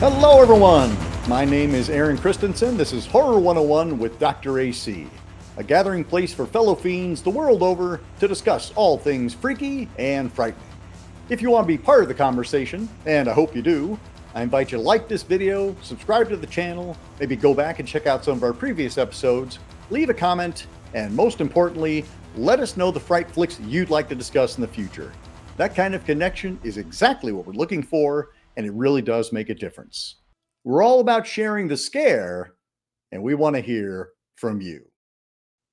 Hello, everyone. My name is Aaron Christensen. This is Horror 101 with Dr. AC, a gathering place for fellow fiends the world over to discuss all things freaky and frightening. If you want to be part of the conversation, and I hope you do, I invite you to like this video, subscribe to the channel, maybe go back and check out some of our previous episodes, leave a comment, and most importantly, let us know the fright flicks you'd like to discuss in the future. That kind of connection is exactly what we're looking for, and it really does make a difference. We're all about sharing the scare, and we want to hear from you.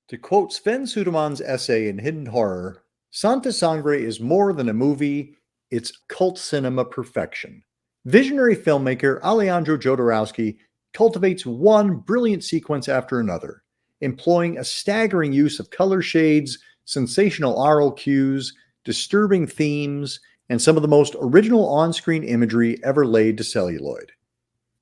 To quote Sven Suderman's essay in Hidden Horror, Santa Sangre is more than a movie, it's cult cinema perfection. Visionary filmmaker Alejandro Jodorowsky cultivates one brilliant sequence after another, employing a staggering use of color shades, sensational aural cues, disturbing themes, and some of the most original on-screen imagery ever laid to celluloid.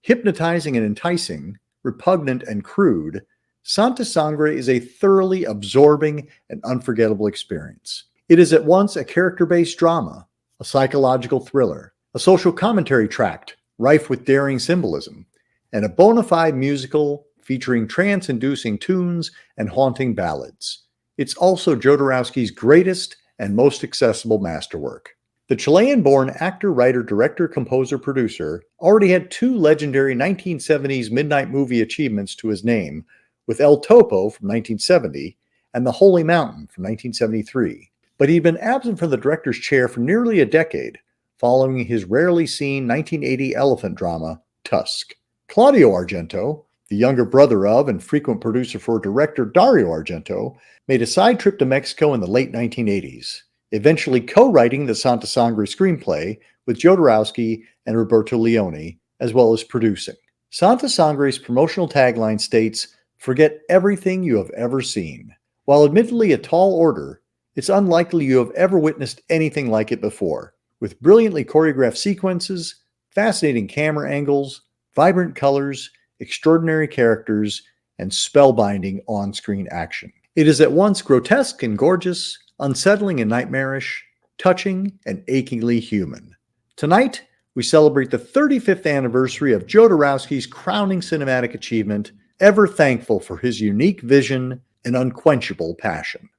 Hypnotizing and enticing, repugnant and crude, Santa Sangre is a thoroughly absorbing and unforgettable experience. It is at once a character-based drama, a psychological thriller, a social commentary tract rife with daring symbolism, and a bona-fide musical featuring trance-inducing tunes and haunting ballads. It's also Jodorowsky's greatest and most accessible masterwork. The Chilean-born actor, writer, director, composer, producer already had two legendary 1970s midnight movie achievements to his name, with El Topo from 1970 and The Holy Mountain from 1973. But he'd been absent from the director's chair for nearly a decade, following his rarely seen 1980 elephant drama, Tusk. Claudio Argento, the younger brother of and frequent producer for director Dario Argento, made a side trip to Mexico in the late 1980s. Eventually co-writing the Santa Sangre screenplay with Jodorowsky and Roberto Leone, as well as producing. Santa Sangre's promotional tagline states, "Forget everything you have ever seen." While admittedly a tall order, it's unlikely you have ever witnessed anything like it before, with brilliantly choreographed sequences, fascinating camera angles, vibrant colors, extraordinary characters, and spellbinding on-screen action. It is at once grotesque and gorgeous, unsettling and nightmarish, touching and achingly human. Tonight, we celebrate the 35th anniversary of Jodorowsky's crowning cinematic achievement, ever thankful for his unique vision and unquenchable passion.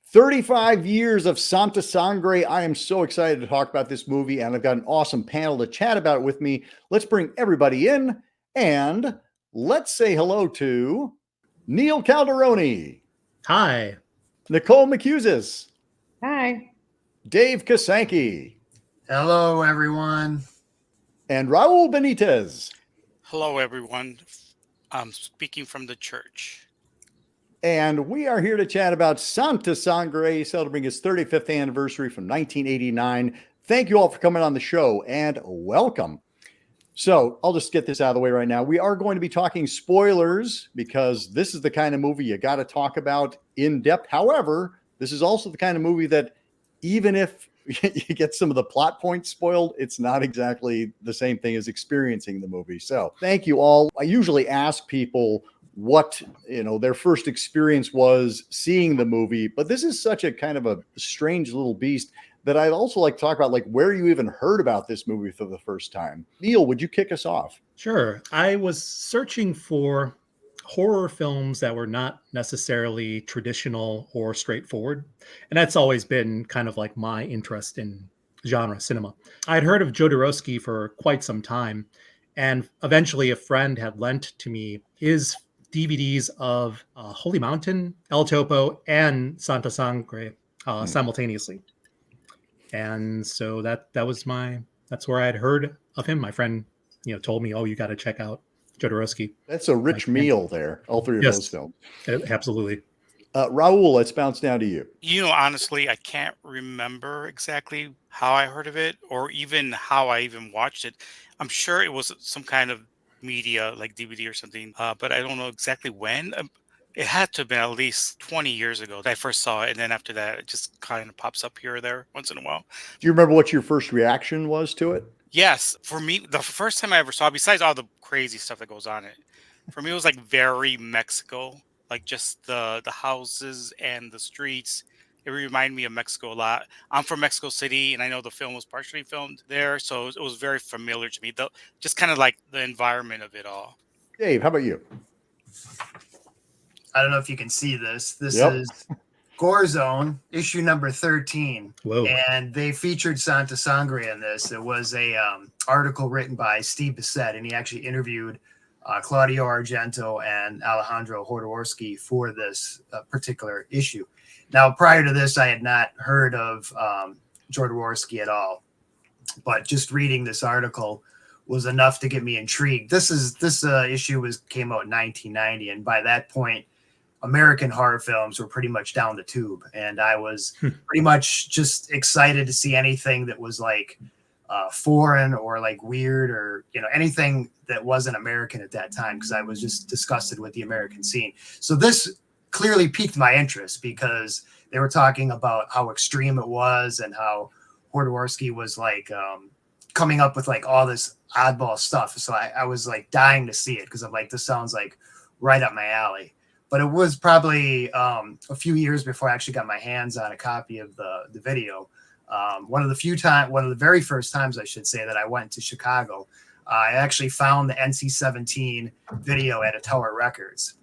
35 years of Santa Sangre. I am so excited to talk about this movie, and I've got an awesome panel to chat about it with me. Let's bring everybody in, and let's say hello to Neil Calderoni. Hi. Nicole McHughes. Hi. Dave Kasanke. Hello, everyone. And Raul Benitez. Hello, everyone. I'm speaking from the church. And we are here to chat about Santa Sangre, celebrating its 35th anniversary from 1989. Thank you all for coming on the show, and welcome. So I'll just get this out of the way right now. We are going to be talking spoilers because this is the kind of movie you got to talk about in depth. However, this is also the kind of movie that even if you get some of the plot points spoiled, it's not exactly the same thing as experiencing the movie. So thank you all. I usually ask people what their first experience was seeing the movie, but this is such a kind of a strange little beast that I'd also like to talk about, like, where you even heard about this movie for the first time. Neil, would you kick us off? Sure. I was searching for horror films that were not necessarily traditional or straightforward. And that's always been kind of like my interest in genre cinema. I'd heard of Jodorowsky for quite some time. And eventually a friend had lent to me his DVDs of Holy Mountain, El Topo, and Santa Sangre simultaneously. And so that's where I had heard of him. My friend, told me, "Oh, you got to check out Jodorowsky." That's a rich meal there. All three of those films. Absolutely. Raul, let's bounce down to you. Honestly, I can't remember exactly how I heard of it or even how I even watched it. I'm sure it was some kind of media like DVD or something, but I don't know exactly when. It had to have been at least 20 years ago that I first saw it. And then after that, it just kind of pops up here or there once in a while. Do you remember what your first reaction was to it? Yes. For me, the first time I ever saw it, besides all the crazy stuff that goes on it, for me, it was like very Mexico, like just the houses and the streets It reminded me of Mexico a lot. I'm from Mexico City, and I know the film was partially filmed there, so it was very familiar to me. Though, just kind of like the environment of it all. Dave, how about you? I don't know if you can see this. This Yep. is Gore Zone, issue number 13. Whoa. And they featured Santa Sangre in this. It was a article written by Steve Bissett, and he actually interviewed Claudio Argento and Alejandro Jodorowsky for this particular issue. Now, prior to this, I had not heard of Jodorowsky at all, but just reading this article was enough to get me intrigued. This issue came out in 1990, and by that point, American horror films were pretty much down the tube, and I was pretty much just excited to see anything that was like foreign or like weird, or anything that wasn't American at that time, because I was just disgusted with the American scene. So this clearly piqued my interest, because they were talking about how extreme it was and how Jodorowsky was like coming up with like all this oddball stuff. So I was like dying to see it, because I'm like, this sounds like right up my alley. But it was probably a few years before I actually got my hands on a copy of the video. One of the very first times, I should say, that I went to Chicago, I actually found the NC-17 video at a Tower Records.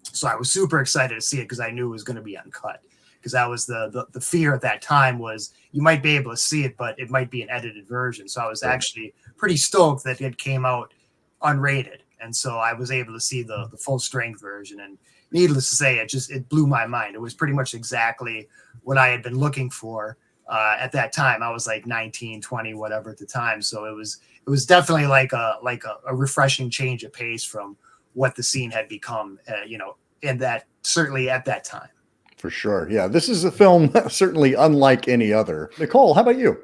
So I was super excited to see it, because I knew it was going to be uncut. Because that was the fear at that time, was you might be able to see it, but it might be an edited version. So I was actually pretty stoked that it came out unrated. And so I was able to see the full strength version. And needless to say, it blew my mind. It was pretty much exactly what I had been looking for at that time. I was like 19, 20, whatever at the time. So it was definitely like a refreshing change of pace from what the scene had become, certainly at that time. For sure. Yeah, this is a film certainly unlike any other. Nicole, how about you?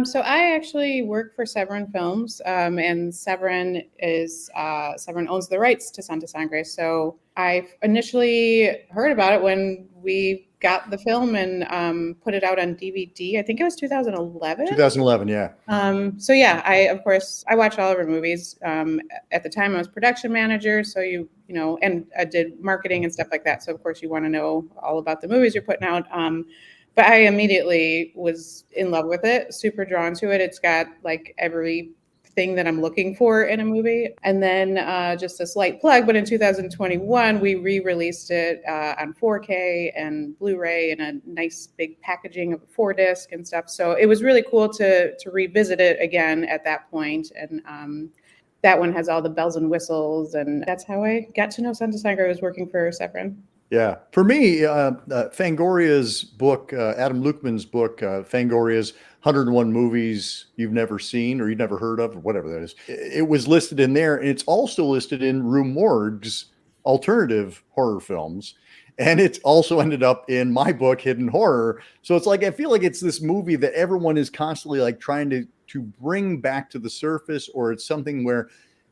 So I actually work for Severin Films, and Severin owns the rights to Santa Sangre. So I initially heard about it when we got the film and put it out on DVD. I think it was 2011. 2011, yeah. So yeah, I watch all of her movies. At the time, I was production manager, so and I did marketing and stuff like that. So of course, you want to know all about the movies you're putting out. But I immediately was in love with it, super drawn to it. It's got like everything that I'm looking for in a movie. And then just a slight plug, but in 2021, we re-released it on 4K and Blu-ray in a nice big packaging of a 4-disc and stuff. So it was really cool to revisit it again at that point. And that one has all the bells and whistles. And that's how I got to know Santa Sangre. I was working for Severin. Yeah. For me, Fangoria's book, Adam Luckman's book, Fangoria's 101 Movies You've Never Seen or You've Never Heard of, or whatever that is, it was listed in there. And it's also listed in Rue Morgue's alternative horror films. And it also ended up in my book, Hidden Horror. So it's like, I feel like it's this movie that everyone is constantly like trying to bring back to the surface, or it's something where,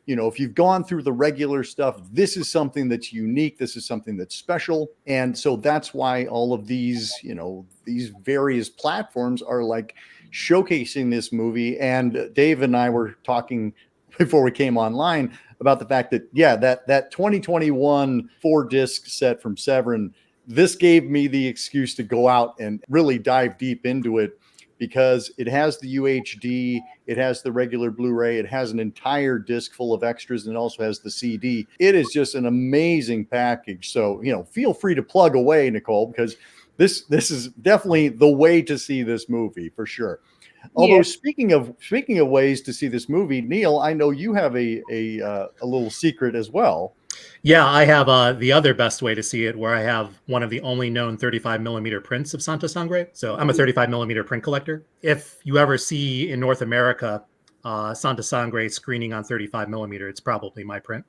if you've gone through the regular stuff, this is something that's unique. This is something that's special. And so that's why all of these, these various platforms are like showcasing this movie. And Dave and I were talking before we came online about the fact that, that 2021 4-disc set from Severin, this gave me the excuse to go out and really dive deep into it, because it has the UHD, it has the regular Blu-ray, it has an entire disc full of extras, and it also has the CD. It is just an amazing package. So, feel free to plug away, Nicole, because this is definitely the way to see this movie for sure. Although speaking of ways to see this movie, Neil, I know you have a little secret as well. Yeah, I have the other best way to see it, where I have one of the only known 35 millimeter prints of Santa Sangre. So I'm a 35 millimeter print collector. If you ever see in North America Santa Sangre screening on 35 millimeter, it's probably my print.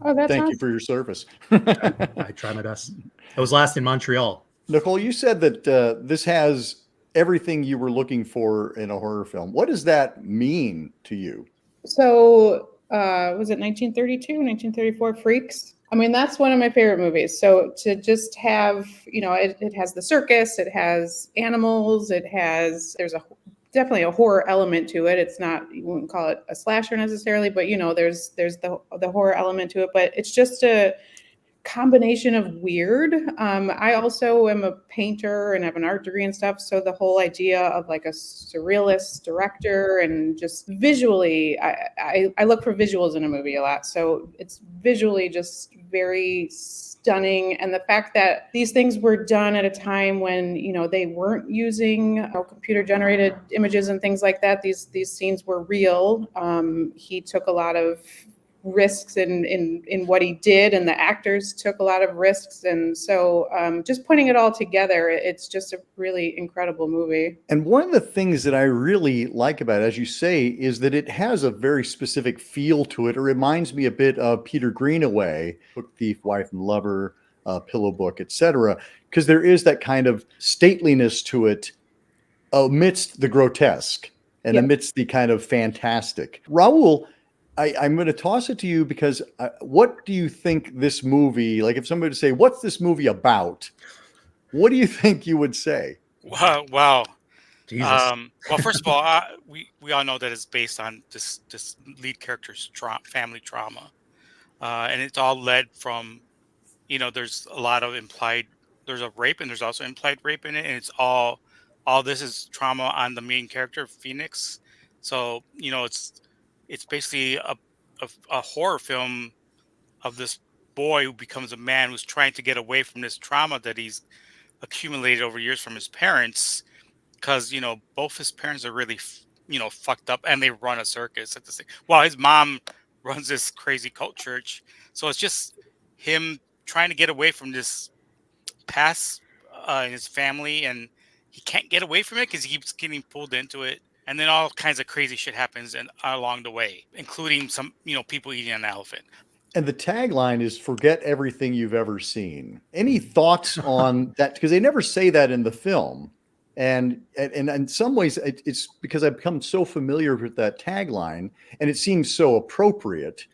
Oh, that's Thank awesome. you for your service. I try my best. It was last in Montreal. Nicole, you said that this has everything you were looking for in a horror film. What does that mean to you? So was it 1932, 1934 Freaks? I mean, that's one of my favorite movies. So to just have, it has the circus, it has animals, there's definitely a horror element to it. It's not, you wouldn't call it a slasher necessarily, but there's the horror element to it. But it's just combination of weird. I also am a painter and have an art degree and stuff. So the whole idea of like a surrealist director and just visually, I look for visuals in a movie a lot. So it's visually just very stunning. And the fact that these things were done at a time when, they weren't using computer generated images and things like that. These scenes were real. He took a lot of risks in what he did, and the actors took a lot of risks, and so just putting it all together, it's just a really incredible movie. And one of the things that I really like about it, as you say, is that it has a very specific feel to it. It reminds me a bit of Peter Greenaway, Book Thief, Wife and Lover, Pillow Book, etc., because there is that kind of stateliness to it amidst the grotesque and amidst the kind of fantastic. Raul, I'm going to toss it to you because what do you think this movie, like if somebody would say, what's this movie about? What do you think you would say? Wow. Jesus. Well, first of all, we all know that it's based on this lead character's family trauma. And it's all led from, there's a lot of there's a rape and there's also implied rape in it. And it's all this is trauma on the main character, Phoenix. So, it's basically a horror film of this boy who becomes a man who's trying to get away from this trauma that he's accumulated over years from his parents, because both his parents are really fucked up, and they run a circus at the same. Well, his mom runs this crazy cult church, so it's just him trying to get away from this past in his family, and he can't get away from it because he keeps getting pulled into it. And then all kinds of crazy shit happens along the way, including some, people eating an elephant. And the tagline is "Forget everything you've ever seen." Any thoughts on that? Because they never say that in the film, and in some ways, it's because I've become so familiar with that tagline, and it seems so appropriate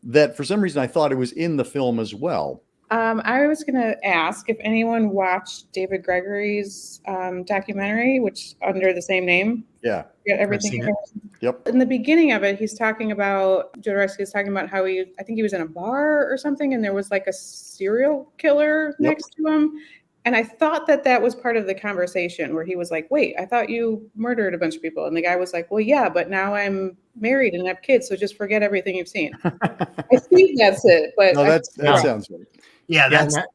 that for some reason I thought it was in the film as well. I was going to ask if anyone watched David Gregory's documentary, which under the same name. Yeah. Get everything. Yep. In the beginning of it, he's talking about, Jodorowsky is talking about how I think he was in a bar or something, and there was like a serial killer next to him. And I thought that was part of the conversation where he was like, wait, I thought you murdered a bunch of people. And the guy was like, well, yeah, but now I'm married and have kids, so just forget everything you've seen. I think that's it. But no, that sounds right. Yeah,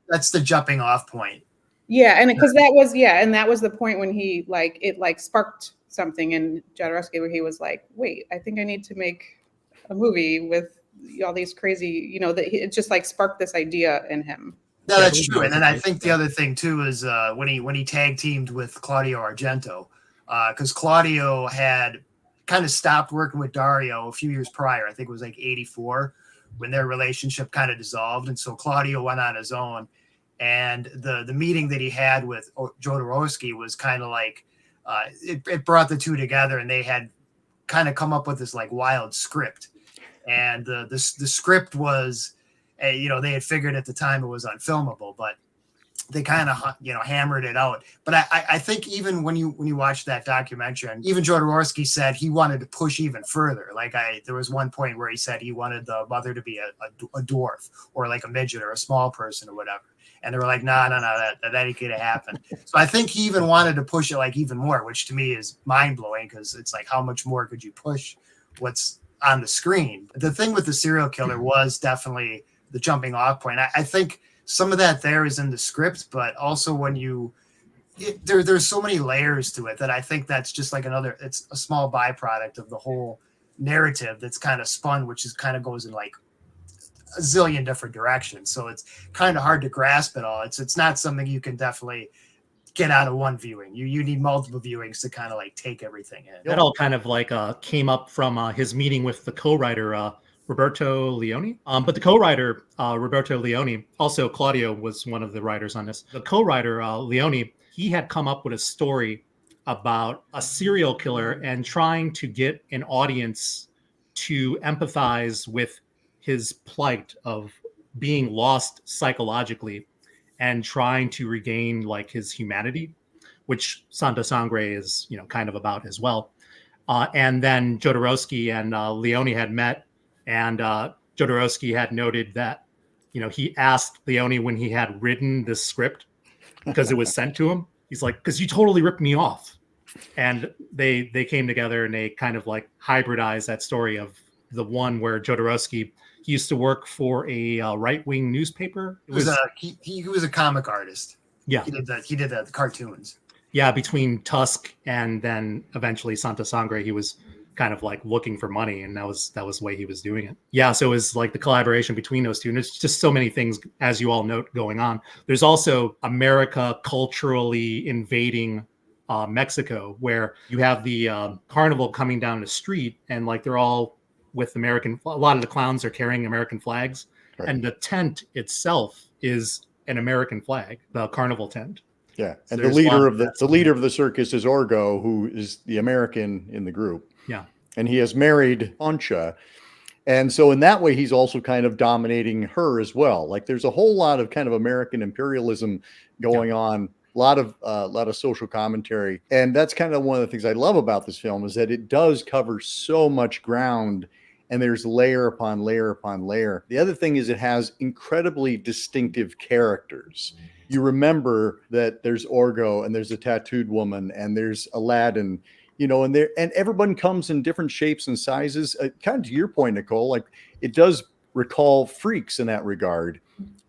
that's the jumping off point. Yeah, and because that was the point when he it sparked something in Jodorowsky where he was like, wait, I think I need to make a movie with all these crazy, that it just sparked this idea in him. No, that's true. And then I think the other thing too is when he tag teamed with Claudio Argento, because Claudio had kind of stopped working with Dario a few years prior. I think it was like 1984 when their relationship kind of dissolved, and so Claudio went on his own. And the meeting that he had with Jodorowsky was kind of like it brought the two together, and they had kind of come up with this wild script. And the script was, they had figured at the time it was unfilmable, but they kind of hammered it out. But I think even when you watch that documentary, and even Jodorowsky said he wanted to push even further. There was one point where he said he wanted the mother to be a dwarf or like a midget or a small person or whatever. And they were like, no, that ain't gonna happen. So I think he even wanted to push it even more, which to me is mind blowing, because it's how much more could you push what's on the screen? The thing with the serial killer was definitely the jumping off point. I think some of that there is in the script, but also when there's so many layers to it that I think that's just it's a small byproduct of the whole narrative that's kind of spun, which is kind of goes in a zillion different directions. So it's kind of hard to grasp it all. It's not something you can definitely get out of one viewing. You need multiple viewings to kind of take everything in. That all kind of came up from his meeting with the co-writer Roberto Leone. But the co-writer Roberto Leone, also Claudio was one of the writers on this. The co-writer Leone, he had come up with a story about a serial killer and trying to get an audience to empathize with his plight of being lost psychologically and trying to regain his humanity, which Santa Sangre is, kind of about as well. And then Jodorowsky and Leone had met, and Jodorowsky had noted that he asked Leone when he had written this script because it was sent to him. He's like, because you totally ripped me off. And they came together and they kind of like hybridized that story of the one where Jodorowsky, he used to work for a right-wing newspaper. He was a comic artist. Yeah. He did the cartoons. Yeah, between Tusk and then eventually Santa Sangre, he was kind of like looking for money, and that was the way he was doing it. Yeah, so it was like the collaboration between those two, and it's just so many things, as you all note, going on. There's also America culturally invading Mexico, where you have the carnival coming down the street, and like they're all with American. A lot of the clowns are carrying American flags, right. And the tent itself is an American flag, the carnival tent. Yeah, and so the leader of the circus is Orgo, who is the American in the group. Yeah, and he has married Concha, and so in that way, he's also kind of dominating her as well. Like there's a whole lot of kind of American imperialism going on. A lot of social commentary, and that's kind of one of the things I love about this film is that it does cover so much ground, and there's layer upon layer upon layer. The other thing is it has incredibly distinctive characters. You remember that there's Orgo, and there's a tattooed woman, and there's Aladdin, and everyone comes in different shapes and sizes. Kind of to your point, Nicole, like it does recall Freaks in that regard,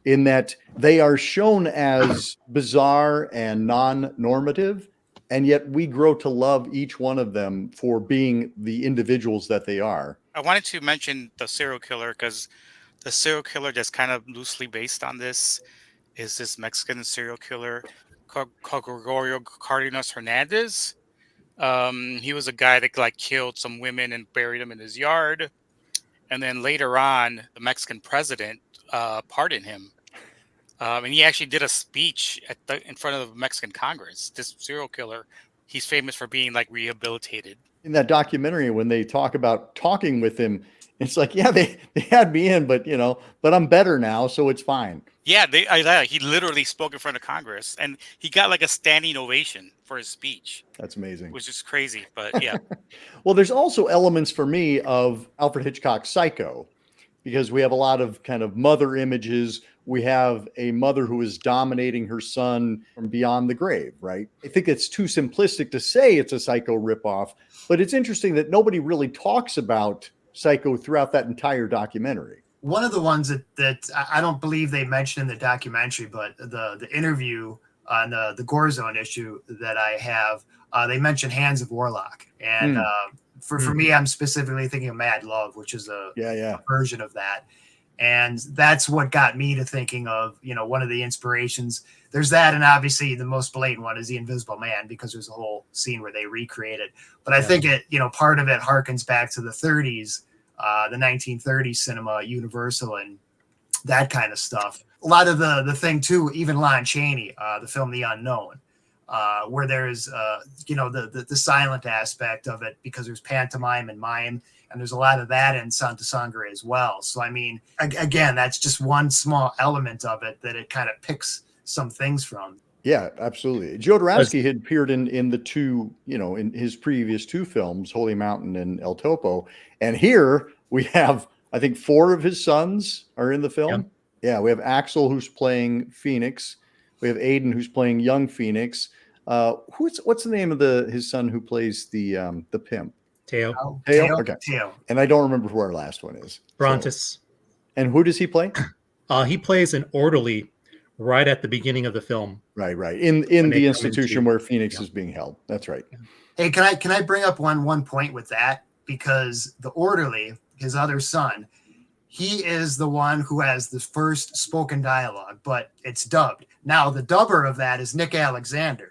in that they are shown as bizarre and non-normative, and yet we grow to love each one of them for being the individuals that they are. I wanted to mention the serial killer because the serial killer that's kind of loosely based on this is this Mexican serial killer called Gregorio Cardenas Hernandez. He was a guy that like killed some women and buried them in his yard. And then later on, the Mexican president pardoned him. And he actually did a speech in front of the Mexican Congress. This serial killer, he's famous for being like rehabilitated. In that documentary, when they talk about talking with him, it's like, yeah, they had me in, but I'm better now, so it's fine. Yeah, he literally spoke in front of Congress, and he got like a standing ovation for his speech. That's amazing. Which is crazy, but yeah. Well, there's also elements for me of Alfred Hitchcock's Psycho, because we have a lot of kind of mother images. We have a mother who is dominating her son from beyond the grave, right? I think it's too simplistic to say it's a Psycho ripoff, but it's interesting that nobody really talks about Psycho throughout that entire documentary. One of the ones that I don't believe they mentioned in the documentary, but the interview on the Gore Zone issue that I have, they mentioned Hands of Warlock. And for me, I'm specifically thinking of Mad Love, which is a version of that. And that's what got me to thinking of, one of the inspirations. There's that, and obviously the most blatant one is The Invisible Man, because there's a whole scene where they recreate it. But I think it, part of it harkens back to the 30s, the 1930s cinema, Universal, and that kind of stuff. A lot of the thing too, even Lon Chaney, the film The Unknown, where there's the silent aspect of it, because there's pantomime and mime. And there's a lot of that in Santa Sangre as well. So, I mean, again, that's just one small element of it that it kind of picks some things from. Yeah, absolutely. Jodorowsky had appeared in the two, in his previous two films, Holy Mountain and El Topo. And here we have, I think, 4 of his sons are in the film. Yeah, we have Axel, who's playing Phoenix. We have Aiden, who's playing young Phoenix. What's the name of his son who plays the pimp? Teo. Okay. And I don't remember who our last one is. Brontes. So. And who does he play? He plays an orderly right at the beginning of the film. Right. In the institution where Phoenix is being held. That's right. Hey, can I bring up one point with that? Because the orderly, his other son, he is the one who has the first spoken dialogue, but it's dubbed. Now, the dubber of that is Nick Alexander.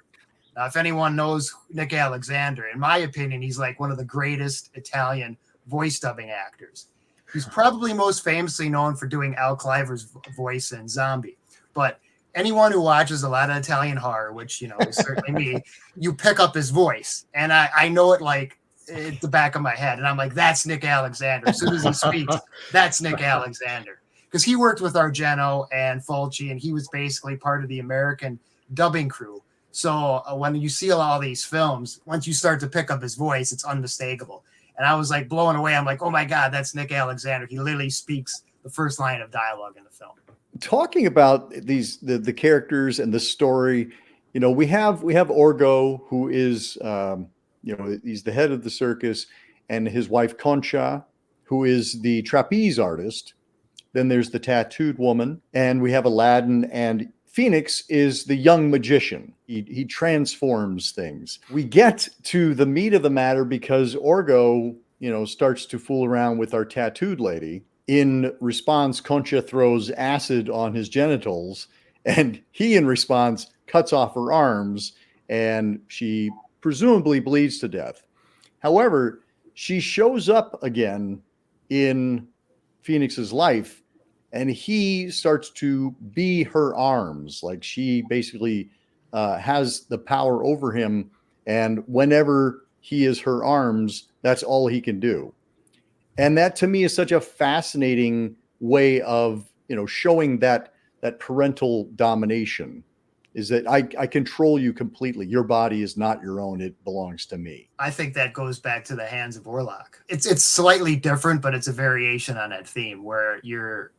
Now, if anyone knows Nick Alexander, in my opinion, he's like one of the greatest Italian voice dubbing actors. He's probably most famously known for doing Al Cliver's voice in Zombie. But anyone who watches a lot of Italian horror, which, is certainly me, you pick up his voice. And I know it like at the back of my head. And I'm like, that's Nick Alexander. As soon as he speaks, that's Nick Alexander. Because he worked with Argento and Fulci, and he was basically part of the American dubbing crew. So when you see all these films, once you start to pick up his voice, it's unmistakable. And I was like blown away. I'm like, oh my God, that's Nick Alexander. He literally speaks the first line of dialogue in the film. talking about the characters and the story, we have Orgo, who is he's the head of the circus, and his wife Concha, who is the trapeze artist. Then there's the tattooed woman, and we have Aladdin, and Phoenix is the young magician. He transforms things. We get to the meat of the matter because Orgo, starts to fool around with our tattooed lady. In response, Concha throws acid on his genitals, and he, in response, cuts off her arms, and she presumably bleeds to death. However, she shows up again in Phoenix's life, and he starts to be her arms. Like, she basically has the power over him, and whenever he is her arms, that's all he can do. And that, to me, is such a fascinating way of showing that parental domination, is that I control you completely. Your body is not your own. It belongs to me. I think that goes back to the Hands of Orlok. It's slightly different, but it's a variation on that theme where you're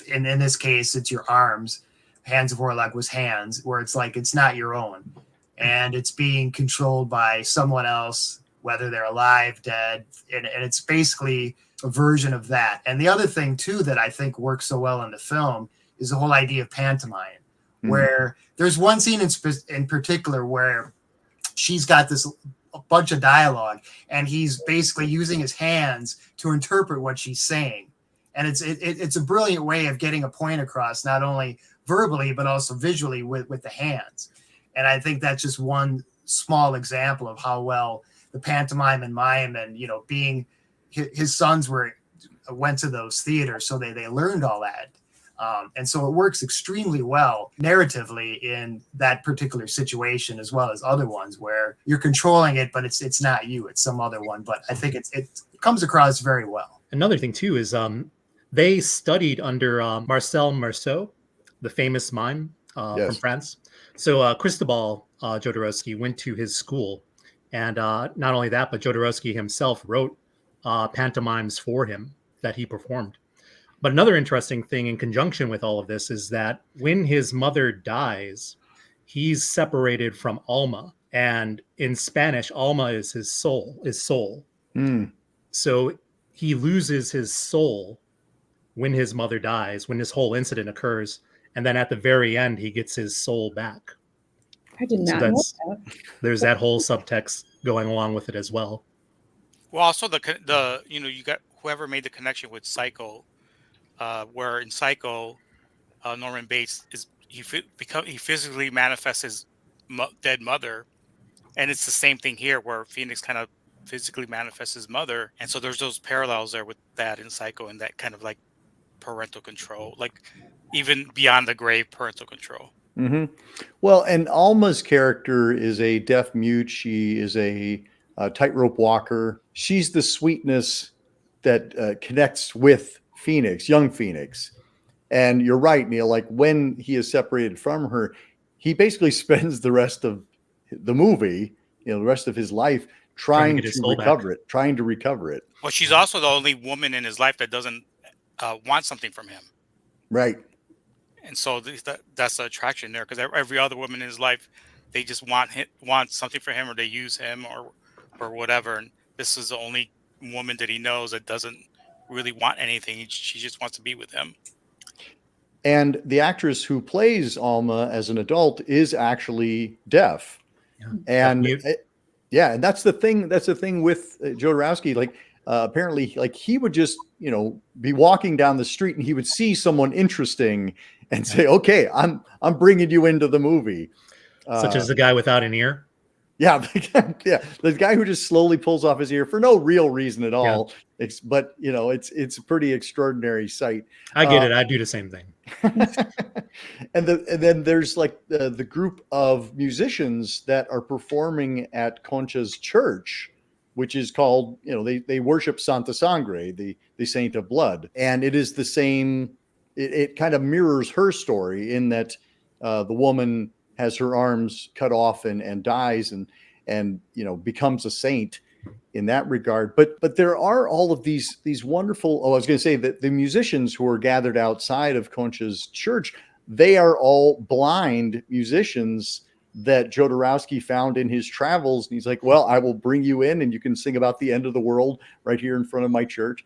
in this case, it's your arms. Hands of Orlok was hands, where it's like it's not your own. And it's being controlled by someone else, whether they're alive, dead. And it's basically a version of that. And the other thing, too, that I think works so well in the film is the whole idea of pantomime, where there's one scene in particular where she's got a bunch of dialogue, and he's basically using his hands to interpret what she's saying. And it's a brilliant way of getting a point across, not only verbally, but also visually with the hands. And I think that's just one small example of how well the pantomime and mime, and being his sons went to those theaters, so they learned all that. And so it works extremely well narratively in that particular situation, as well as other ones where you're controlling it, but it's not you, it's some other one. But I think it comes across very well. Another thing too is they studied under Marcel Marceau, the famous mime from France. So Cristobal Jodorowsky went to his school, and not only that, but Jodorowsky himself wrote pantomimes for him that he performed. But another interesting thing in conjunction with all of this is that when his mother dies, he's separated from Alma. And in Spanish, Alma is his soul, So he loses his soul when his mother dies, when this whole incident occurs. And then at the very end, he gets his soul back. I did not know that. There's that whole subtext going along with it as well. Well, also you got whoever made the connection with Psycho, where in Psycho, Norman Bates he physically manifests his dead mother, and it's the same thing here where Phoenix kind of physically manifests his mother, and so there's those parallels there with that in Psycho, and that kind of like parental control, like even beyond the grave parental control. Mm-hmm. Well, and Alma's character is a deaf mute. She is a tightrope walker. She's the sweetness that connects with Phoenix, young Phoenix. And you're right, Neil, like when he is separated from her, he basically spends the rest of the movie, the rest of his life trying to recover it. Well, she's also the only woman in his life that doesn't want something from him. Right. And so that's the attraction there, because every other woman in his life, they just want something for him, or they use him or whatever. And this is the only woman that he knows that doesn't really want anything. She just wants to be with him. And the actress who plays Alma as an adult is actually deaf. Yeah. And and that's the thing. That's the thing with Jodorowsky. Like apparently, like he would just be walking down the street and he would see someone interesting and say, "Okay, I'm bringing you into the movie." Such as the guy without an ear. Yeah, the guy who just slowly pulls off his ear for no real reason at all. Yeah. But it's a pretty extraordinary sight. I get it. I do the same thing. And then there's like the group of musicians that are performing at Concha's church, which is called, they worship Santa Sangre, the saint of blood. And it is the same, it kind of mirrors her story in that the woman has her arms cut off and dies and becomes a saint. in that regard. But there are all of these wonderful. Oh, I was going to say that the musicians who are gathered outside of Concha's church, they are all blind musicians that Jodorowsky found in his travels. And he's like, well, I will bring you in and you can sing about the end of the world right here in front of my church.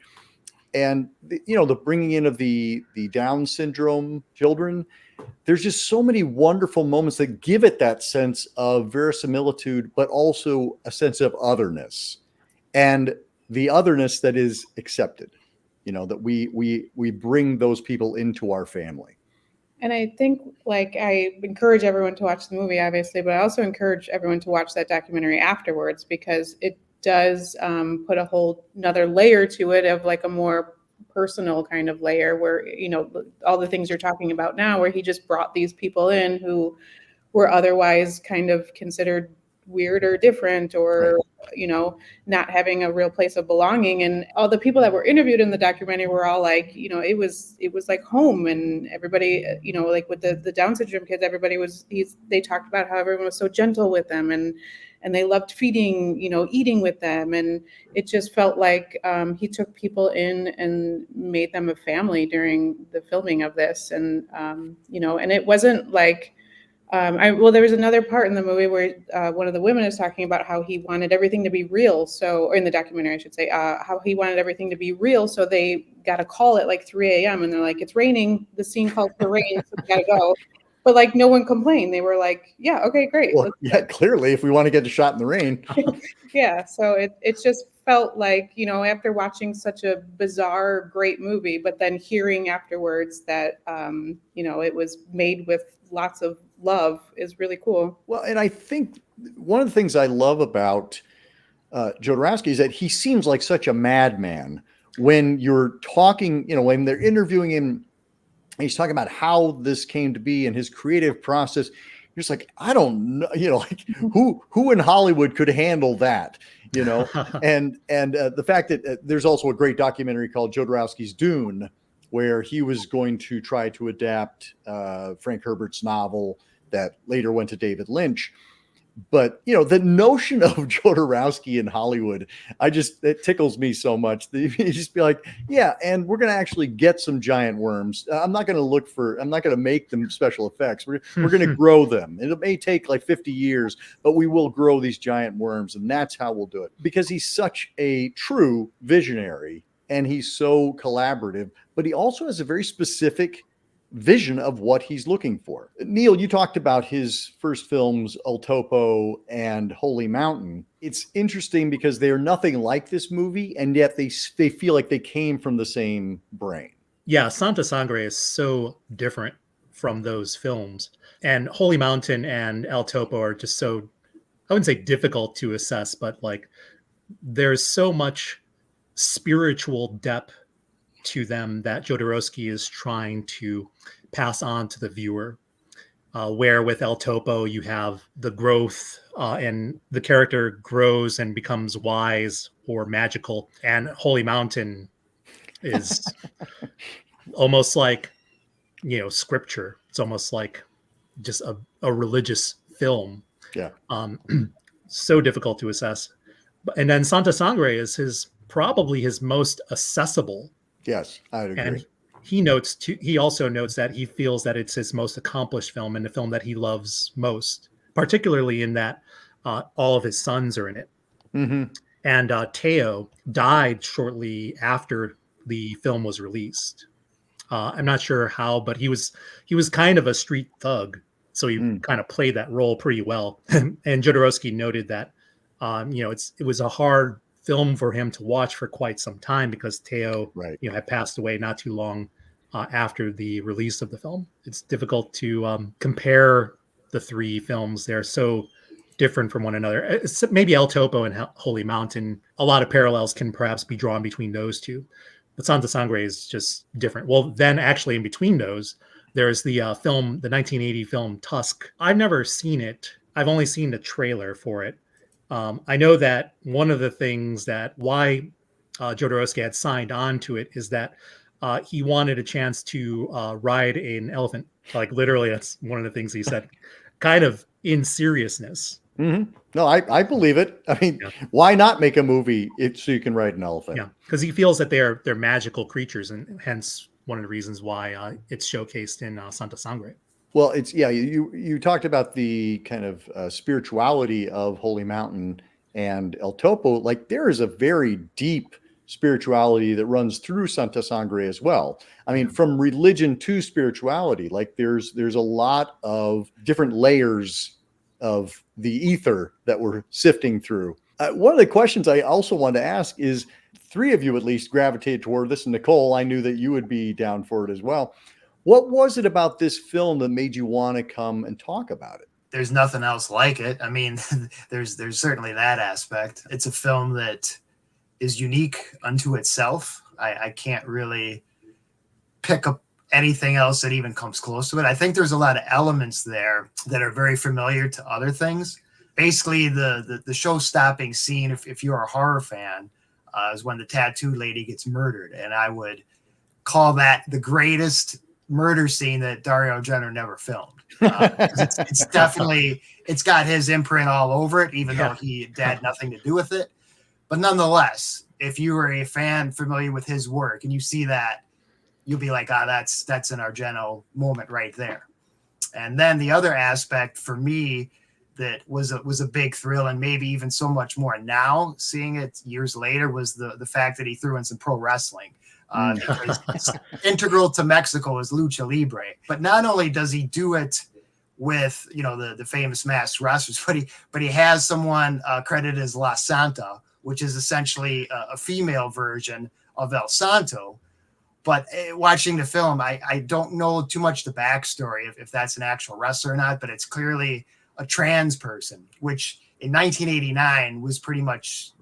And the bringing in of the Down syndrome children, there's just so many wonderful moments that give it that sense of verisimilitude, but also a sense of otherness, and the otherness that is accepted, that we bring those people into our family. And I think, like, I encourage everyone to watch the movie, obviously, but I also encourage everyone to watch that documentary afterwards, because it does put a whole another layer to it, of like a more personal kind of layer, where, all the things you're talking about now, where he just brought these people in who were otherwise kind of considered weird or different, or not having a real place of belonging. And all the people that were interviewed in the documentary were all like, it was like home. And everybody, like with the Down syndrome kids, they talked about how everyone was so gentle with them, and they loved feeding, eating with them. And it just felt like he took people in and made them a family during the filming of this. And and it wasn't like, there was another part in the movie where one of the women is talking about how he wanted everything to be real. Or in the documentary, I should say, how he wanted everything to be real. So they got a call at like 3 a.m. and they're like, it's raining. The scene calls for rain, so we gotta go. But like, no one complained. They were like, yeah, okay, great. Well, yeah, clearly, if we want to get the shot in the rain. Yeah. So it just felt like, after watching such a bizarre, great movie, but then hearing afterwards that, it was made with lots of love is really cool. Well, and I think one of the things I love about Jodorowsky is that he seems like such a madman when you're talking, when they're interviewing him, he's talking about how this came to be and his creative process. You're just like, I don't know, like who in Hollywood could handle that, and the fact that there's also a great documentary called Jodorowsky's Dune, where he was going to try to adapt Frank Herbert's novel that later went to David Lynch. But, the notion of Jodorowsky in Hollywood, it tickles me so much. You just be like, yeah, and we're going to actually get some giant worms. I'm not going to make them special effects. We're going to grow them. It may take like 50 years, but we will grow these giant worms. And that's how we'll do it, because he's such a true visionary and he's so collaborative, but he also has a very specific vision of what he's looking for. Neil, you talked about his first films, El Topo and Holy Mountain. It's interesting because they are nothing like this movie, and yet they feel like they came from the same brain. Yeah, Santa Sangre is so different from those films. And Holy Mountain and El Topo are just so, I wouldn't say difficult to assess, but like there's so much spiritual depth to them that Jodorowsky is trying to pass on to the viewer. Where with El Topo, you have the growth and the character grows and becomes wise or magical. And Holy Mountain is almost like, scripture. It's almost like just a religious film. Yeah. So difficult to assess. And then Santa Sangre is probably his most accessible. Yes, I would agree. And he also notes that he feels that it's his most accomplished film and the film that he loves most, particularly in that all of his sons are in it. Mm-hmm. And Teo died shortly after the film was released. I'm not sure how, but he was kind of a street thug, so he kind of played that role pretty well. And Jodorowsky noted that it was a hard film for him to watch for quite some time because Teo had passed away not too long after the release of the film. It's difficult to compare the three films. They're so different from one another. Maybe El Topo and Holy Mountain, a lot of parallels can perhaps be drawn between those two. But Santa Sangre is just different. Well, then actually in between those, there's the film, the 1980 film Tusk. I've never seen it. I've only seen the trailer for it. I know that one of the things that why Jodorowsky had signed on to it is that he wanted a chance to ride an elephant. Like literally, that's one of the things he said, kind of in seriousness. No, I believe it. I mean, Yeah. why not make a movie so you can ride an elephant? Yeah, because he feels that they're magical creatures, and hence one of the reasons why it's showcased in Santa Sangre. Well, it's yeah. You talked about the kind of spirituality of Holy Mountain and El Topo. Like there is a very deep spirituality that runs through Santa Sangre as well. I mean, from religion to spirituality, like there's a lot of different layers of the ether that we're sifting through. One of the questions I also wanted to ask is, three of you at least gravitated toward this, and Nicole, I knew that you would be down for it as well. What was it about this film that made you want to come and talk about it? There's nothing else like it. I mean, there's certainly that aspect. It's a film that is unique unto itself. I can't really pick up anything else that even comes close to it. I think there's a lot of elements there that are very familiar to other things. Basically, the show-stopping scene, if you're a horror fan, is when the tattooed lady gets murdered, and I would call that the greatest murder scene that Dario Argento never filmed. It's definitely, it's got his imprint all over it, even though he had nothing to do with it. But nonetheless, if you were a fan familiar with his work and you see that, you'll be like, that's an Argento moment right there. And then the other aspect for me that was a big thrill, and maybe even so much more now, seeing it years later, was the fact that he threw in some pro wrestling. Because it's integral to Mexico is lucha libre. But not only does he do it with the famous masked wrestlers, but he has someone credited as La Santa, which is essentially a female version of El Santo. But watching the film, I don't know too much the backstory if that's an actual wrestler or not, but it's clearly a trans person, which in 1989 was pretty much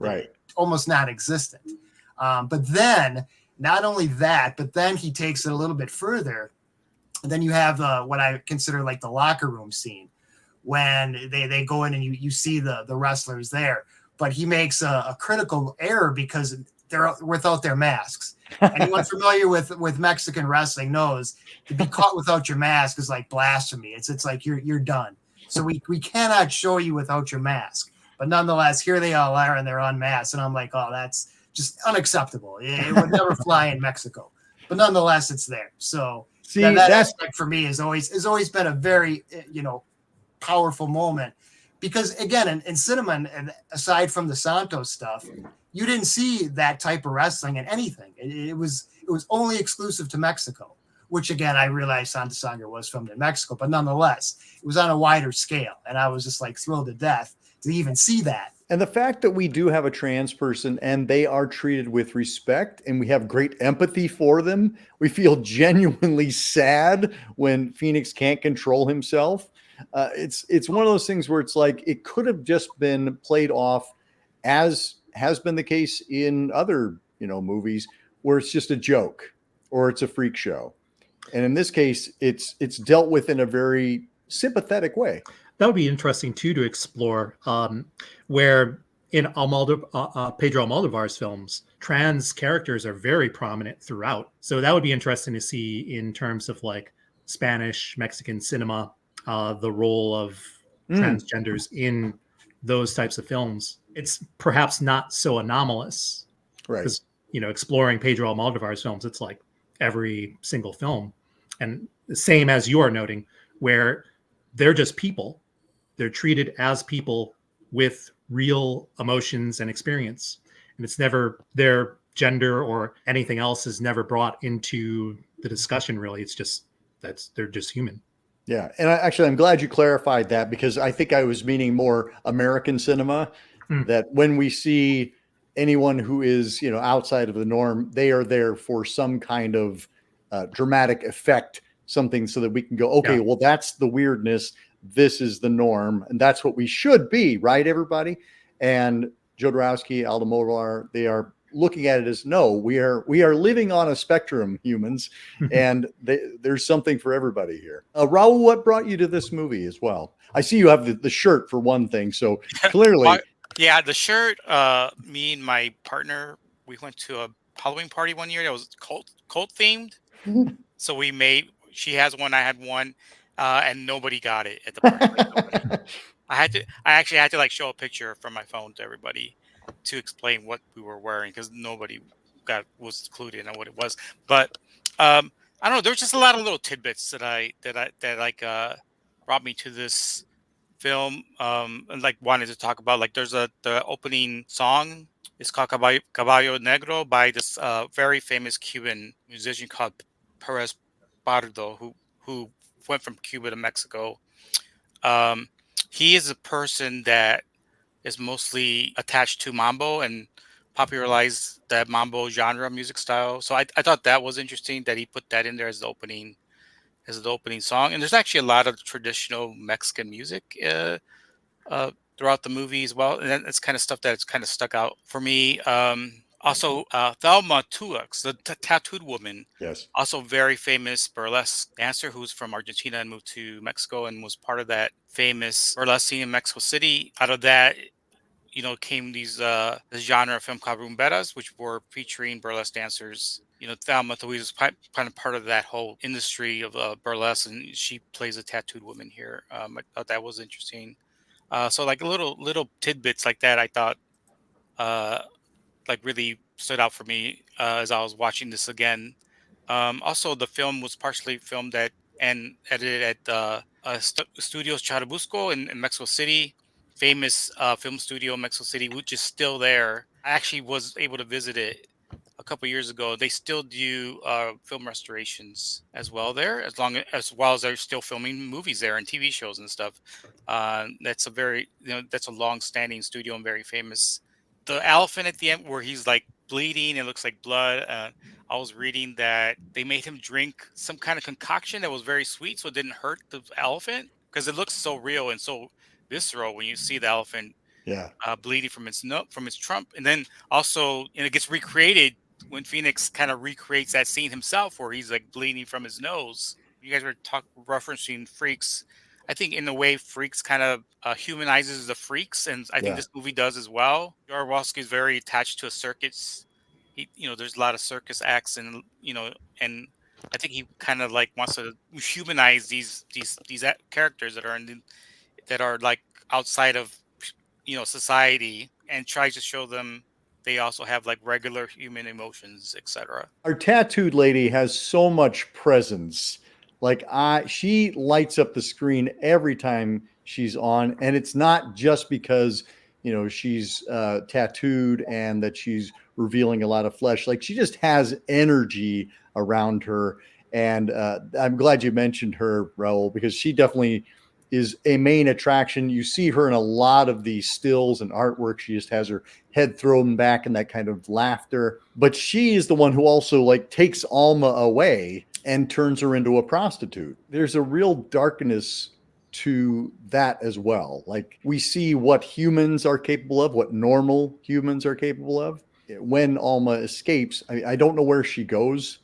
almost non-existent. But then not only that, but then he takes it a little bit further. And then you have what I consider like the locker room scene when they go in and you see the wrestlers there. But he makes a critical error because they're without their masks. Anyone familiar with Mexican wrestling knows to be caught without your mask is like blasphemy. It's like you're done. So we cannot show you without your mask. But nonetheless, here they all are and they're unmasked. And I'm like, oh, that's just unacceptable. It would never fly in Mexico. But nonetheless, it's there. So that aspect for me has always been a very powerful moment. Because again, in cinema, and aside from the Santos stuff, you didn't see that type of wrestling in anything. It was only exclusive to Mexico, which again, I realized Santa Sangre was filmed in Mexico, but nonetheless, it was on a wider scale. And I was just like thrilled to death to even see that. And the fact that we do have a trans person and they are treated with respect and we have great empathy for them. We feel genuinely sad when Phoenix can't control himself. It's one of those things where it's like it could have just been played off, as has been the case in other movies, where it's just a joke or it's a freak show. And in this case, it's dealt with in a very sympathetic way. That would be interesting too to explore, where in Pedro Almodovar's films, trans characters are very prominent throughout. So that would be interesting to see in terms of like Spanish, Mexican cinema, the role of transgenders in those types of films. It's perhaps not so anomalous, right? Because exploring Pedro Almodovar's films, it's like every single film, and the same as you're noting, where they're just people. They're treated as people with real emotions and experience. And it's never their gender or anything else is never brought into the discussion, really. It's just they're just human. Yeah. And I'm glad you clarified that, because I think I was meaning more American cinema, that when we see anyone who is, outside of the norm, they are there for some kind of dramatic effect, something so that we can go, okay, well, that's the weirdness. This is the norm. And that's what we should be, right, everybody? And Jodorowsky, Almodovar, they are looking at it as, no, we are living on a spectrum, humans, and there's something for everybody here. Raul, what brought you to this movie as well? I see you have the shirt for one thing, so clearly. Yeah, the shirt, me and my partner, we went to a Halloween party one year that was cult themed. So she has one, I had one, and nobody got it at the party. Like, I actually had to like show a picture from my phone to everybody to explain what we were wearing because nobody was clued in on what it was. But I don't know. There's just a lot of little tidbits that like brought me to this film and like wanted to talk about. Like there's the opening song is called Caballo Negro by this very famous Cuban musician called Perez Pardo, who went from Cuba to Mexico. um, he is a person that is mostly attached to mambo and popularized that mambo genre music style. So I thought that was interesting that he put that in there as the opening song. And there's actually a lot of traditional Mexican music uh, throughout the movie as well. And that's kind of stuff that's kind of stuck out for me. Also, Thelma Tuax, the tattooed woman, Yes. also very famous burlesque dancer who's from Argentina and moved to Mexico and was part of that famous burlesque scene in Mexico City. Out of that, came this genre of film called rumberas, which were featuring burlesque dancers. Thelma Louise is kind of part of that whole industry of burlesque, and she plays a tattooed woman here. I thought that was interesting. So like little tidbits like that, I thought uh, like really stood out for me as I was watching this again. Also, the film was partially filmed at and edited at Studios Charabusco in Mexico City, famous film studio in Mexico City, which is still there. I actually was able to visit it a couple years ago. They still do film restorations as well there, as well as they're still filming movies there and TV shows and stuff. That's a very that's a long-standing studio and very famous. The elephant at the end where he's like bleeding, it looks like blood. I was reading that they made him drink some kind of concoction that was very sweet, so it didn't hurt the elephant because it looks so real and so visceral when you see the elephant Yeah. bleeding from its trunk, and then also it gets recreated when Phoenix kind of recreates that scene himself where he's like bleeding from his nose. You guys were referencing Freaks. I think in a way Freaks kind of humanizes the freaks, and I think Yeah. this movie does as well. Jodorowsky is very attached to a circus. There's a lot of circus acts, and and I think he kind of like wants to humanize these characters that are like outside of society and tries to show them they also have like regular human emotions, etc. Our tattooed lady has so much presence. Like she lights up the screen every time she's on, and it's not just because she's tattooed and that she's revealing a lot of flesh. Like she just has energy around her, and I'm glad you mentioned her, Raul, because she definitely is a main attraction. You see her in a lot of these stills and artwork. She just has her head thrown back in that kind of laughter. But she is the one who also like takes Alma away and turns her into a prostitute. There's a real darkness to that as well. Like we see what humans are capable of, what normal humans are capable of. When Alma escapes, I don't know where she goes.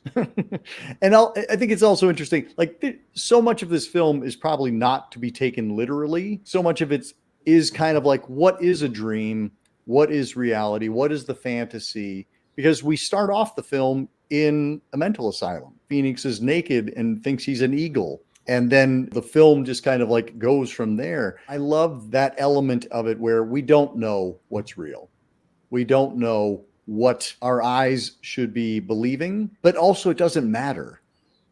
And I think it's also interesting, like so much of this film is probably not to be taken literally. So much of it is kind of like, what is a dream? What is reality? What is the fantasy? Because we start off the film in a mental asylum. Phoenix is naked and thinks he's an eagle. And then the film just kind of like goes from there. I love that element of it where we don't know what's real. We don't know what our eyes should be believing, but also it doesn't matter.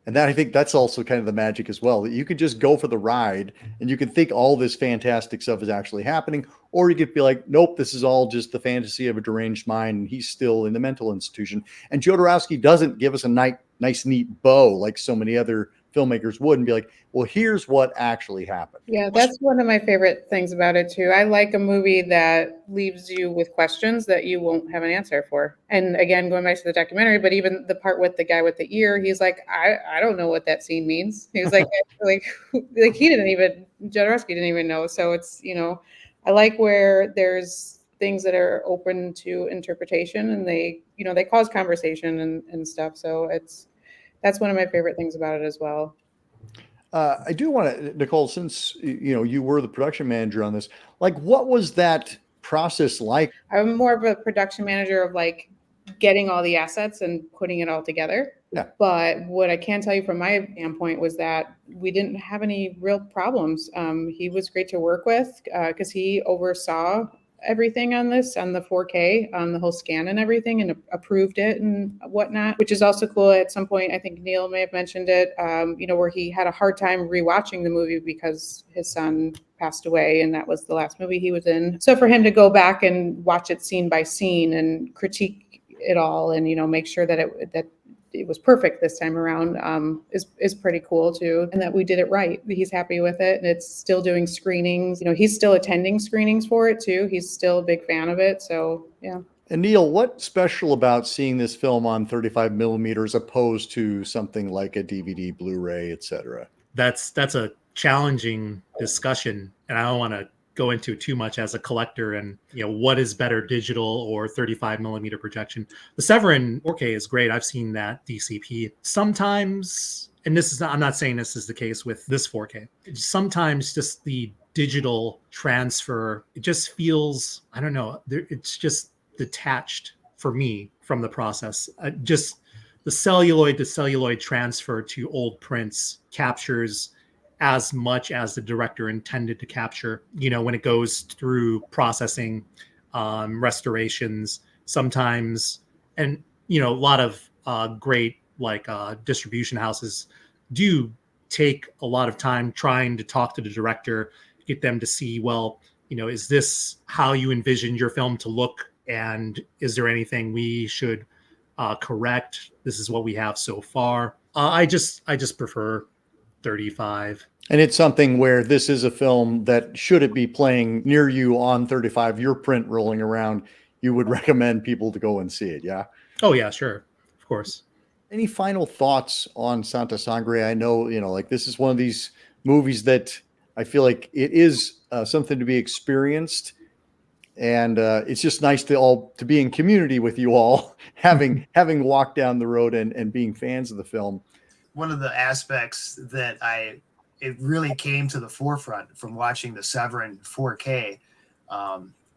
And I think that's also kind of the magic as well, that you could just go for the ride and you can think all this fantastic stuff is actually happening, or you could be like, nope, this is all just the fantasy of a deranged mind and he's still in the mental institution. And Jodorowsky doesn't give us a nice, neat bow like so many other filmmakers would and be like, well, here's what actually happened. Yeah, that's one of my favorite things about it too. I like a movie that leaves you with questions that you won't have an answer for. And again, going back to the documentary, but even the part with the guy with the ear, he's like, I don't know what that scene means. He was like, like he didn't even, Jodorowsky didn't even know. So it's, I like where there's things that are open to interpretation and they cause conversation and stuff. So that's one of my favorite things about it as well. I do want to, Nicole, since you were the production manager on this, like what was that process like? I'm more of a production manager of like getting all the assets and putting it all together. Yeah. But what I can tell you from my standpoint was that we didn't have any real problems. He was great to work with because he oversaw everything on this, on the 4K, on the whole scan and everything, and approved it and whatnot, which is also cool. At some point, I think Neil may have mentioned it, where he had a hard time rewatching the movie because his son passed away and that was the last movie he was in. So for him to go back and watch it scene by scene and critique it all and, make sure that it was perfect this time around is pretty cool too, and that we did it right. He's happy with it, and it's still doing screenings. He's still attending screenings for it too. He's still a big fan of it. So yeah. And Neil, what's special about seeing this film on 35 millimeters opposed to something like a DVD, Blu-ray, etc.? That's a challenging discussion, and I don't want to go into too much as a collector and what is better, digital or 35 millimeter projection. The Severin 4K is great. I've seen that DCP sometimes, and I'm not saying this is the case with this 4K. Sometimes just the digital transfer, it just feels, I don't know, it's just detached for me from the process. Just the celluloid to celluloid transfer to old prints captures as much as the director intended to capture, when it goes through processing, restorations sometimes. And, a lot of great distribution houses do take a lot of time trying to talk to the director, get them to see, well, is this how you envisioned your film to look? And is there anything we should correct? This is what we have so far. I just prefer 35. And it's something where this is a film that, should it be playing near you on 35, your print rolling around, you would recommend people to go and see it. Yeah. Oh yeah, sure. Of course. Any final thoughts on Santa Sangre? I know, this is one of these movies that I feel like it is something to be experienced. And it's just nice to be in community with you all, having walked down the road and being fans of the film. One of the aspects that it really came to the forefront from watching the Severin 4K,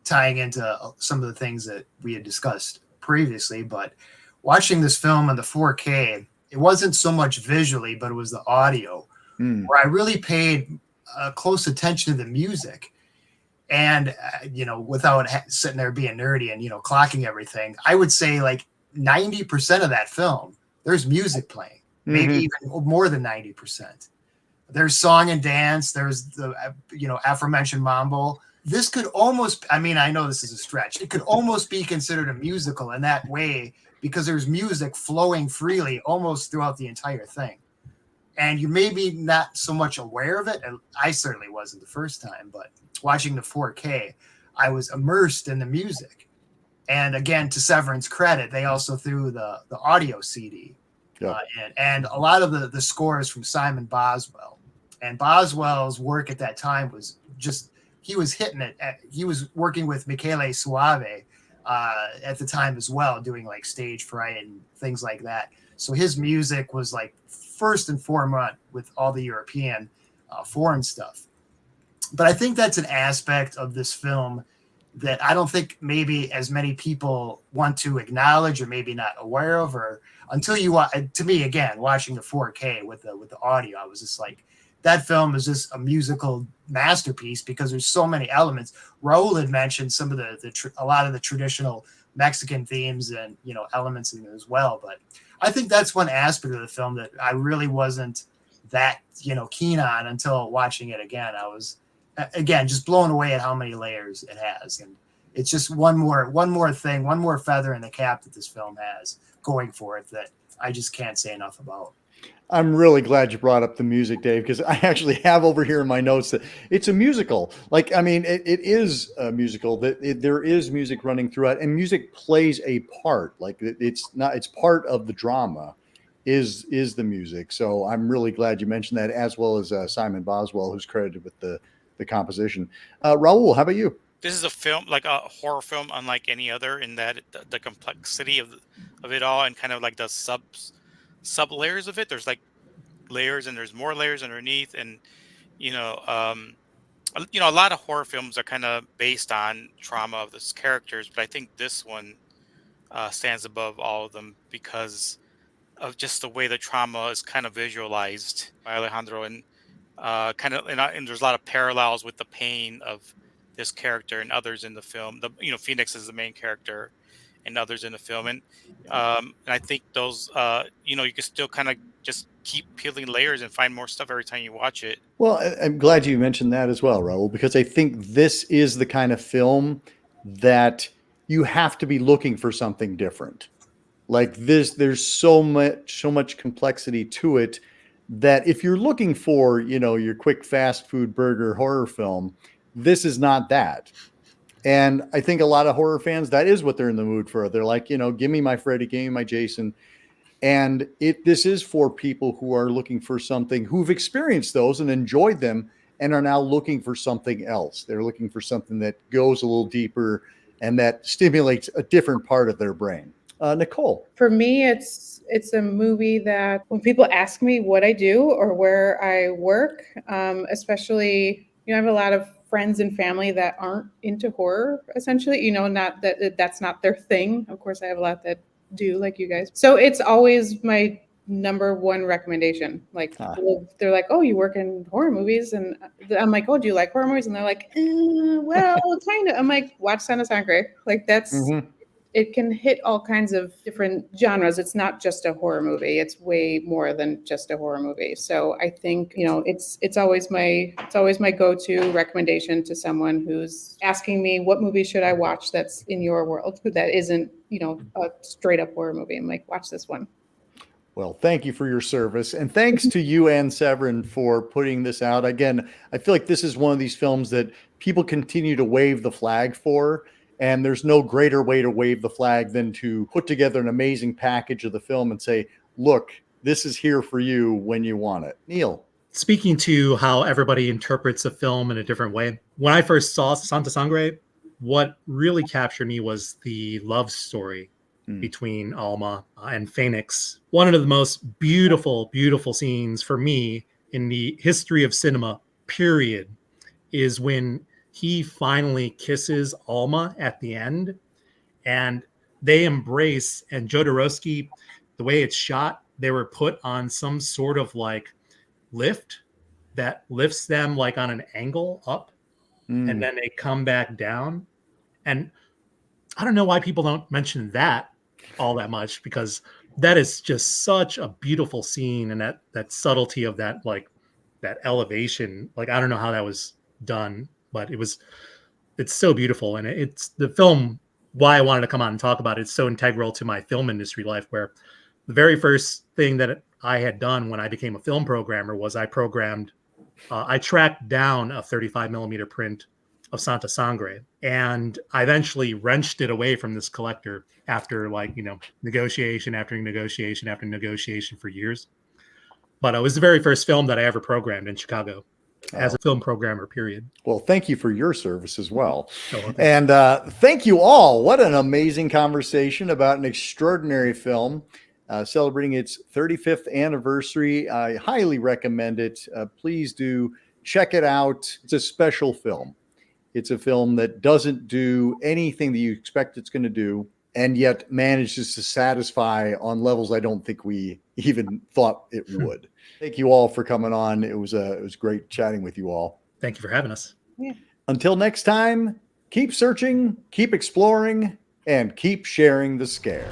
tying into some of the things that we had discussed previously, but watching this film on the 4K, it wasn't so much visually, but it was the audio, where I really paid close attention to the music. And, without sitting there being nerdy and, clocking everything, I would say like 90% of that film, there's music playing, maybe even more than 90%. There's song and dance. There's the, aforementioned mambo. This could almost, I know this is a stretch. It could almost be considered a musical in that way, because there's music flowing freely almost throughout the entire thing. And you're maybe not so much aware of it. And I certainly wasn't the first time, but watching the 4K, I was immersed in the music. And again, to Severin's credit, they also threw the audio CD. Yeah. And a lot of the scores from Simon Boswell. And Boswell's work at that time was just, he was hitting it. He was working with Michele Soave at the time as well, doing like Stage Fright and things like that. So his music was like first and foremost with all the European foreign stuff. But I think that's an aspect of this film that I don't think maybe as many people want to acknowledge, or maybe not aware of, or until you, to me, again, watching the 4K with the audio, I was just like, that film is just a musical masterpiece, because there's so many elements. Raul had mentioned some of a lot of the traditional Mexican themes and, elements in it as well. But I think that's one aspect of the film that I really wasn't that, keen on until watching it again. I was, again, just blown away at how many layers it has. And it's just one more thing, one more feather in the cap that this film has going for it that I just can't say enough about. I'm really glad you brought up the music, Dave, because I actually have over here in my notes that it's a musical. It is a musical. There is music running throughout, and music plays a part. It's part of the drama, is the music. So I'm really glad you mentioned that, as well as Simon Boswell, who's credited with the composition. Raul, how about you? This is a film, like a horror film, unlike any other, in that the complexity of it all, and kind of like the sub layers of it. There's like layers, and there's more layers underneath, and a lot of horror films are kind of based on trauma of those characters, but I think this one stands above all of them because of just the way the trauma is kind of visualized by Alejandro, and and there's a lot of parallels with the pain of this character and others in the film. Phoenix is the main character, and others in the film, and I think those you can still kind of just keep peeling layers and find more stuff every time you watch it. Well, I'm glad you mentioned that as well, Raul, because I think this is the kind of film that you have to be looking for something different. Like this, there's so much complexity to it that if you're looking for, your quick fast food burger horror film, this is not that. And I think a lot of horror fans, that is what they're in the mood for. They're like, give me my Freddy, give me my Jason. And this is for people who are looking for something, who've experienced those and enjoyed them and are now looking for something else. They're looking for something that goes a little deeper and that stimulates a different part of their brain. Nicole. For me, it's a movie that when people ask me what I do or where I work, especially, I have a lot of friends and family that aren't into horror, essentially, not that's not their thing. Of course, I have a lot that do, like you guys. So it's always my number one recommendation. Like they're like, "Oh, you work in horror movies," and I'm like, "Oh, do you like horror movies?" And they're like, "Well, kind of." I'm like, "Watch Sangre." Like that's. Mm-hmm. It can hit all kinds of different genres. It's not just a horror movie. It's way more than just a horror movie. So I think, it's always my go-to recommendation to someone who's asking me, what movie should I watch that's in your world that isn't, a straight up horror movie. I'm like, watch this one. Well, thank you for your service. And thanks to you and Severin for putting this out. Again, I feel like this is one of these films that people continue to wave the flag for. And there's no greater way to wave the flag than to put together an amazing package of the film and say, look, this is here for you when you want it. Neil. Speaking to how everybody interprets a film in a different way, when I first saw Sangre, what really captured me was the love story between Alma and Phoenix. One of the most beautiful, beautiful scenes for me in the history of cinema, period, is when he finally kisses Alma at the end and they embrace. And Jodorowsky, the way it's shot, they were put on some sort of like lift that lifts them like on an angle up and then they come back down. And I don't know why people don't mention that all that much, because that is just such a beautiful scene, and that subtlety of that, like that elevation, like I don't know how that was done, but it's so beautiful. And it's the film, why I wanted to come on and talk about it, it's so integral to my film industry life, where the very first thing that I had done when I became a film programmer was I tracked down a 35 millimeter print of Sangre, and I eventually wrenched it away from this collector after negotiation after negotiation after negotiation for years. But it was the very first film that I ever programmed in Chicago as a film programmer, period. Well, thank you for your service as well. Oh, and thank you all. What an amazing conversation about an extraordinary film celebrating its 35th anniversary. I highly recommend it. Please do check it out. It's a special film. It's a film that doesn't do anything that you expect it's going to do, and yet manages to satisfy on levels I don't think we even thought it would. Thank you all for coming on. It was great chatting with you all. Thank you for having us. Yeah. Until next time, keep searching, keep exploring, and keep sharing the scare.